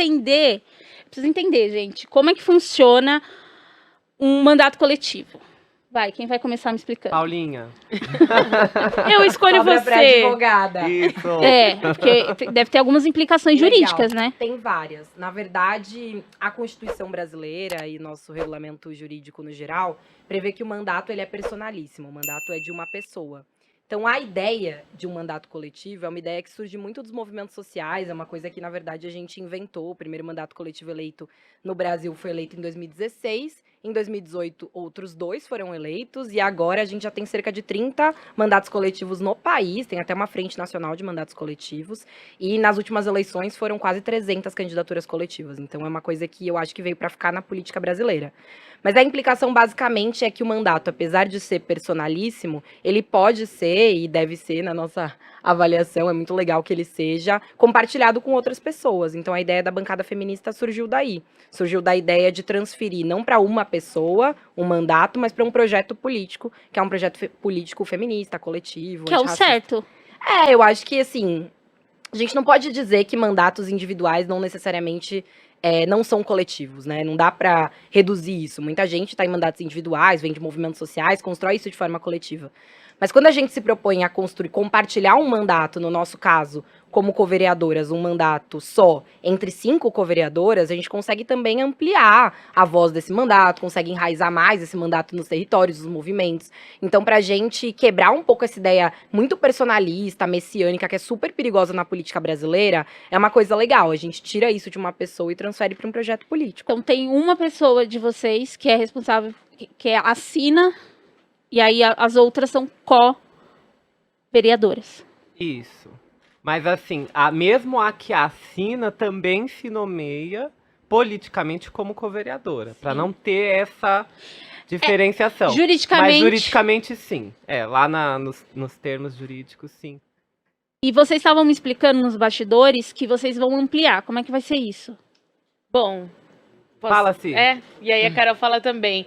entender, gente, como é que funciona um mandato coletivo. Vai, quem vai começar me explicando? Paulinha. Eu escolho Sobra você. pra advogada. Isso. Porque deve ter algumas implicações Legal. jurídicas, né? Tem várias. Na verdade, a Constituição brasileira e nosso regulamento jurídico no geral prevê que o mandato ele é personalíssimo, o mandato é de uma pessoa. Então, a ideia de um mandato coletivo é uma ideia que surge muito dos movimentos sociais, é uma coisa que, na verdade, a gente inventou. O primeiro mandato coletivo eleito no Brasil foi eleito em 2016, em 2018 outros 2 foram eleitos, e agora a gente já tem cerca de 30 mandatos coletivos no país, tem até uma frente nacional de mandatos coletivos, e nas últimas eleições foram quase 300 candidaturas coletivas. Então, é uma coisa que eu acho que veio para ficar na política brasileira. Mas a implicação, basicamente, é que o mandato, apesar de ser personalíssimo, ele pode ser, e deve ser, na nossa avaliação, é muito legal que ele seja compartilhado com outras pessoas. Então, a ideia da bancada feminista surgiu daí. Surgiu da ideia de transferir, não para uma pessoa, um mandato, mas para um projeto político, que é um projeto político feminista, coletivo, Que é o antirracista. certo. Eu acho que, assim, a gente não pode dizer que mandatos individuais não necessariamente não são coletivos, né? Não dá para reduzir isso. Muita gente está em mandatos individuais, vem de movimentos sociais, constrói isso de forma coletiva. Mas quando a gente se propõe a construir, compartilhar um mandato, no nosso caso, como covereadoras, um mandato só entre 5 covereadoras, a gente consegue também ampliar a voz desse mandato, consegue enraizar mais esse mandato nos territórios, nos movimentos. Então, pra gente quebrar um pouco essa ideia muito personalista, messiânica, que é super perigosa na política brasileira, é uma coisa legal. A gente tira isso de uma pessoa e transfere para um projeto político. Então tem uma pessoa de vocês que é responsável, que assina, e aí as outras são co-vereadoras. Isso. Mas assim, mesmo a que assina também se nomeia politicamente como co-vereadora, para não ter essa diferenciação. Juridicamente. Mas juridicamente sim. Lá nos termos jurídicos, sim. E vocês estavam me explicando nos bastidores que vocês vão ampliar. Como é que vai ser isso? Bom, Fala, Cid. E aí a Carol fala também.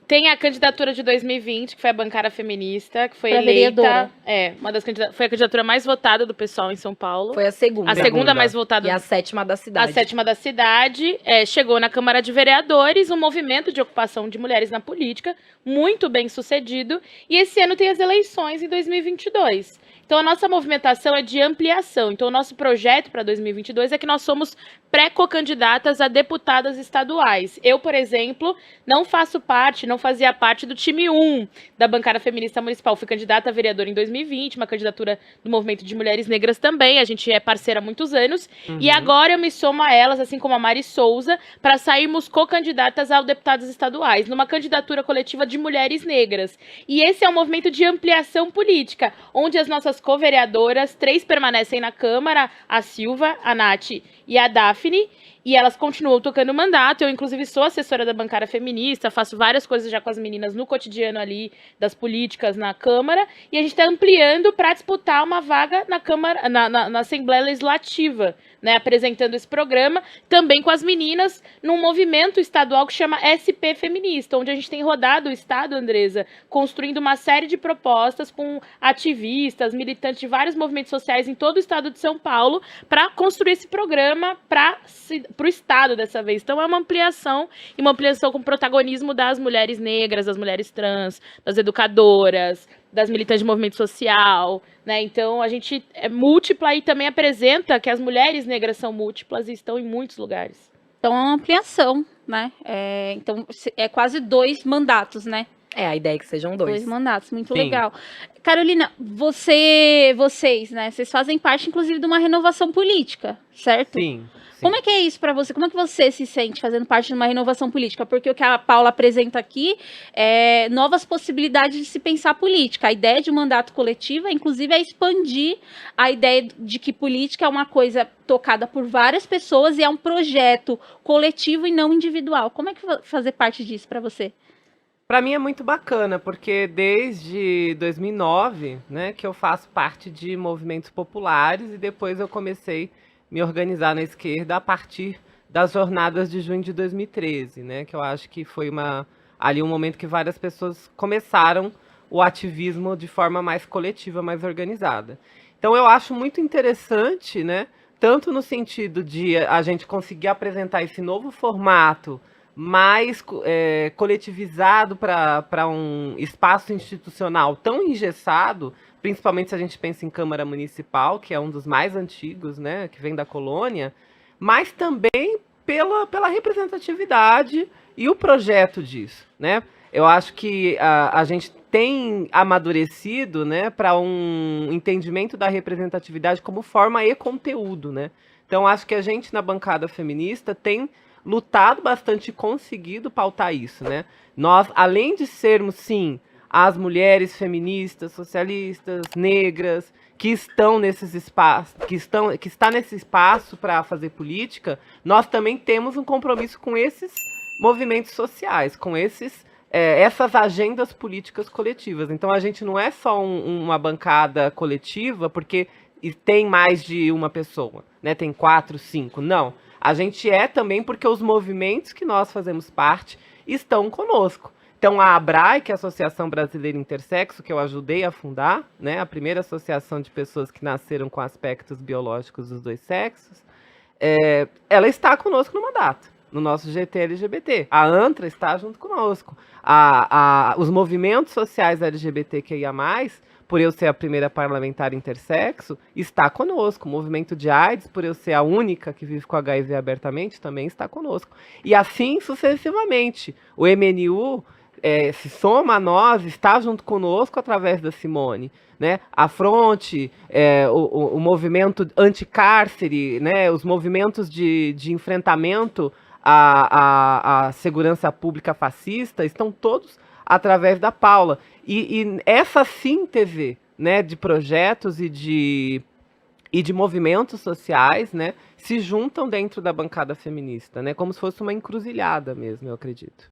Tem a candidatura de 2020, que foi a bancada feminista, que foi Pra eleita. vereadora. Foi a candidatura mais votada do pessoal em São Paulo. Foi a segunda. A segunda mais votada. E a 7ª da cidade. A 7ª da cidade. Chegou na Câmara de Vereadores, um movimento de ocupação de mulheres na política, muito bem sucedido. E esse ano tem as eleições em 2022. Então, a nossa movimentação é de ampliação. Então, o nosso projeto para 2022 é que nós somos pré-candidatas a deputadas estaduais. Eu, por exemplo, não fazia parte do time 1 da bancada feminista municipal. Fui candidata a vereadora em 2020, uma candidatura do movimento de mulheres negras também. A gente é parceira há muitos anos. E agora eu me somo a elas, assim como a Mari Souza, para sairmos co-candidatas a deputadas estaduais, numa candidatura coletiva de mulheres negras. E esse é um movimento de ampliação política, onde as nossas co-vereadoras, 3 permanecem na Câmara, a Silva, a Nath e a Daphne, e elas continuam tocando o mandato. Eu, inclusive, sou assessora da bancada feminista, faço várias coisas já com as meninas no cotidiano ali, das políticas na Câmara, e a gente está ampliando para disputar uma vaga na Câmara, na Assembleia Legislativa, né, apresentando esse programa, também com as meninas, num movimento estadual que chama SP Feminista, onde a gente tem rodado o Estado, Andresa, construindo uma série de propostas com ativistas, militantes de vários movimentos sociais em todo o estado de São Paulo, para construir esse programa para o Estado dessa vez. Então é uma ampliação, e uma ampliação com protagonismo das mulheres negras, das mulheres trans, das educadoras, das militantes de movimento social, né? Então a gente é múltipla e também apresenta que as mulheres negras são múltiplas e estão em muitos lugares. Então é uma ampliação, né? Então é quase 2 mandatos, né? A ideia é que sejam 2. 2 mandatos, muito Sim. legal. Carolina, vocês, né? Vocês fazem parte, inclusive, de uma renovação política, certo? Sim. Como é que é isso para você? Como é que você se sente fazendo parte de uma renovação política? Porque o que a Paula apresenta aqui é novas possibilidades de se pensar política. A ideia de um mandato coletivo, inclusive, é expandir a ideia de que política é uma coisa tocada por várias pessoas e é um projeto coletivo e não individual. Como é que fazer parte disso para você? Para mim é muito bacana, porque desde 2009, né, que eu faço parte de movimentos populares, e depois eu comecei me organizar na esquerda a partir das jornadas de junho de 2013, né? Que eu acho que foi ali um momento que várias pessoas começaram o ativismo de forma mais coletiva, mais organizada. Então eu acho muito interessante, né, tanto no sentido de a gente conseguir apresentar esse novo formato mais coletivizado para um espaço institucional tão engessado, principalmente se a gente pensa em Câmara Municipal, que é um dos mais antigos, né, que vem da colônia, mas também pela representatividade e o projeto disso, né? Eu acho que a gente tem amadurecido, né, para um entendimento da representatividade como forma e conteúdo, né? Então, acho que a gente, na bancada feminista, tem lutado bastante e conseguido pautar isso, né? Nós, além de sermos, sim, as mulheres feministas, socialistas, negras, que estão nesses espaços, que está nesse espaço para fazer política, nós também temos um compromisso com esses movimentos sociais, com essas agendas políticas coletivas. Então a gente não é só uma bancada coletiva porque tem mais de uma pessoa, né? Tem 4, 5. Não. A gente é também porque os movimentos que nós fazemos parte estão conosco. Então, a ABRAE, que é a Associação Brasileira Intersexo, que eu ajudei a fundar, né, a primeira associação de pessoas que nasceram com aspectos biológicos dos dois sexos, ela está conosco no mandato, no nosso GT LGBT. A ANTRA está junto conosco. Os movimentos sociais LGBTQIA+, por eu ser a primeira parlamentar intersexo, está conosco. O movimento de AIDS, por eu ser a única que vive com HIV abertamente, também está conosco. E assim sucessivamente. O MNU se soma a nós, está junto conosco através da Simone, né? A Fronte, o movimento anticárcere, né? Os movimentos de enfrentamento à segurança pública fascista estão todos através da Paula. E essa síntese, né, de projetos e de movimentos sociais, né, se juntam dentro da bancada feminista, né? Como se fosse uma encruzilhada mesmo, eu acredito.